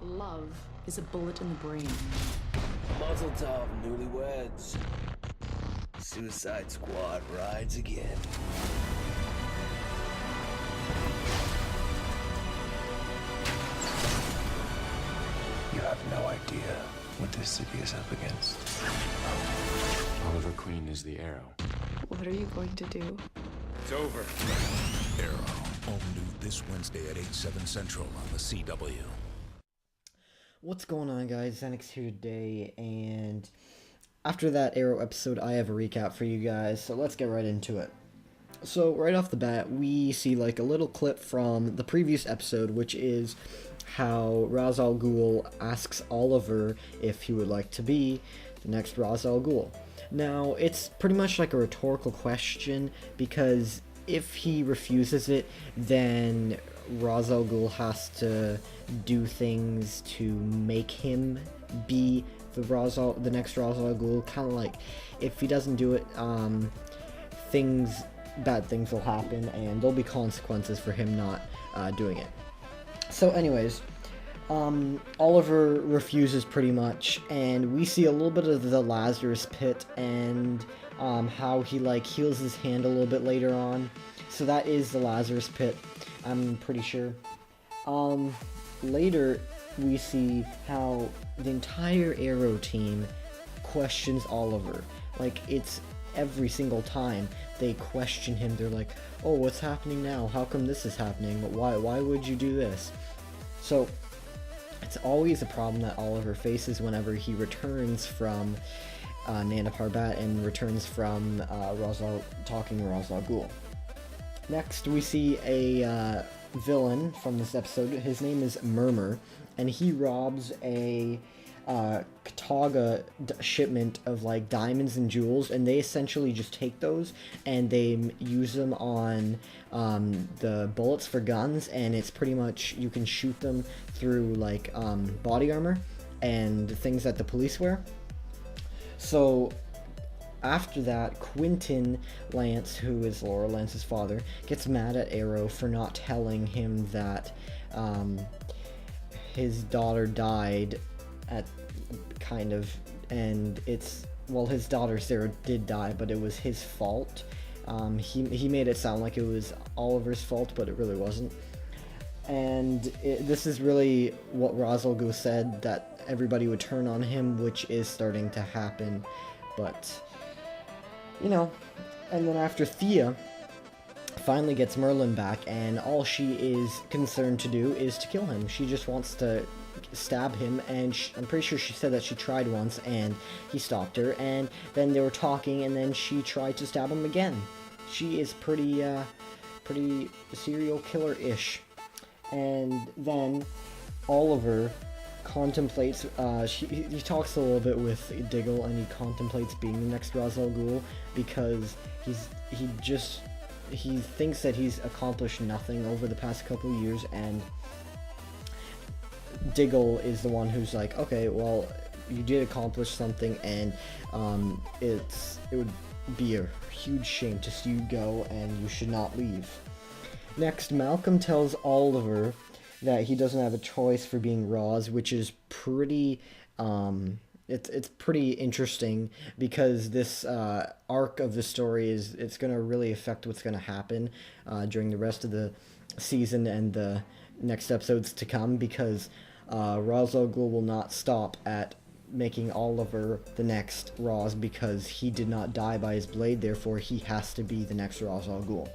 Love is a bullet in the brain. Mazel tov, newlyweds. Suicide Squad rides again. You have no idea what this city is up against. Oliver Queen is the Arrow. What are you going to do? It's over. Arrow, all new this Wednesday at 8/7 Central on the CW. What's going on, guys? Xenix here today, and after that Arrow episode, I have a recap for you guys, so let's get right into it. So, right off the bat, we see like a little clip from the previous episode, which is how Ra's al Ghul asks Oliver if he would like to be the next Ra's al Ghul. Now, it's pretty much like a rhetorical question, because if he refuses it, then Ra's al Ghul has to do things to make him be the next Ra's al Ghul. Kind of like, if he doesn't do it, bad things will happen, and there'll be consequences for him not doing it. So, anyways, Oliver refuses pretty much, and we see a little bit of the Lazarus Pit and how he like heals his hand a little bit later on. So that is the Lazarus Pit, I'm pretty sure. Later we see how the entire Arrow team questions Oliver. Like, it's every single time they question him, they're like, oh, what's happening now? How come this is happening? Why would you do this? So it's always a problem that Oliver faces whenever he returns from Nanda Parbat and returns from talking to Ra's al Ghul. Next, we see a villain from this episode. His name is Murmur, and he robs a Kataga shipment of like diamonds and jewels, and they essentially just take those and they use them on the bullets for guns, and it's pretty much you can shoot them through like body armor and things that the police wear. So after that, Quentin Lance, who is Laura Lance's father, gets mad at Arrow for not telling him that his daughter died and his daughter Sarah did die, but it was his fault. He made it sound like it was Oliver's fault, but it really wasn't. And this is really what Ra's al Ghul said, that everybody would turn on him, which is starting to happen, but and then after Thea finally gets Merlin back, and all she is concerned to do is to kill him. She just wants to stab him, and I'm pretty sure she said that she tried once and he stopped her, and then they were talking, and then she tried to stab him again. She is pretty serial killer-ish. And then Oliver contemplates, he talks a little bit with Diggle, and he contemplates being the next Ra's al Ghul, because he thinks that he's accomplished nothing over the past couple of years, and Diggle is the one who's like, okay, well, you did accomplish something, and it would be a huge shame to see you go, and you should not leave. Next, Malcolm tells Oliver that he doesn't have a choice for being Ra's, which is pretty it's pretty interesting, because this arc of the story it's going to really affect what's going to happen during the rest of the season and the next episodes to come, because Ra's al Ghul will not stop at making Oliver the next Ra's, because he did not die by his blade, therefore he has to be the next Ra's al Ghul.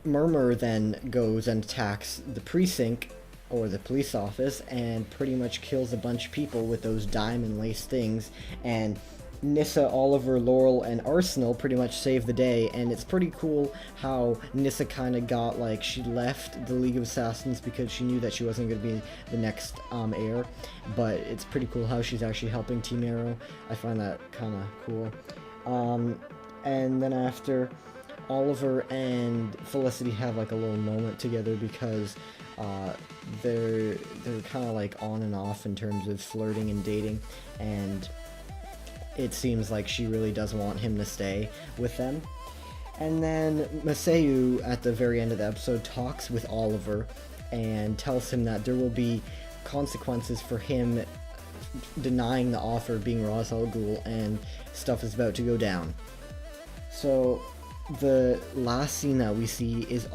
Murmur then goes and attacks the precinct, or the police office, and pretty much kills a bunch of people with those diamond lace things, and Nyssa, Oliver, Laurel, and Arsenal pretty much save the day. And it's pretty cool how Nyssa kind of got, like, she left the League of Assassins because she knew that she wasn't going to be the next heir, but it's pretty cool how she's actually helping Team Arrow. I find that kind of cool. And then after, Oliver and Felicity have like a little moment together, because they're kind of like on and off in terms of flirting and dating, and it seems like she really does want him to stay with them. And then Maseu, at the very end of the episode, talks with Oliver, and tells him that there will be consequences for him denying the offer of being Ra's al Ghul, and stuff is about to go down. So the last scene that we see is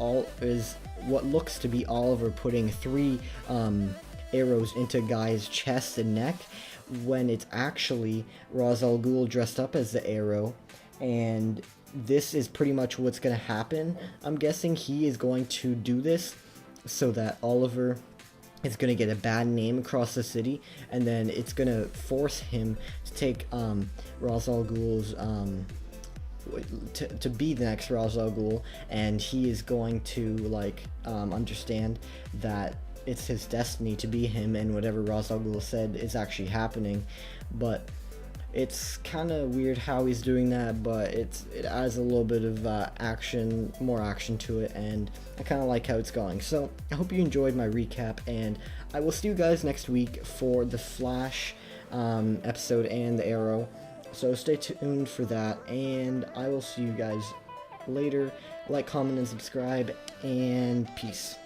what looks to be Oliver putting 3 arrows into Guy's chest and neck, when it's actually Ra's al Ghul dressed up as the arrow. And this is pretty much what's going to happen. I'm guessing he is going to do this so that Oliver is going to get a bad name across the city, and then it's going to force him to take Ra's al Ghul's to be the next Ra's al Ghul, and he is going to like understand that it's his destiny to be him, and whatever Ra's al Ghul said is actually happening. But it's kind of weird how he's doing that, but it adds a little bit of more action to it, and I kind of like how it's going. So I hope you enjoyed my recap, and I will see you guys next week for the Flash episode and the Arrow. So stay tuned for that, and I will see you guys later. Like, comment, and subscribe, and peace.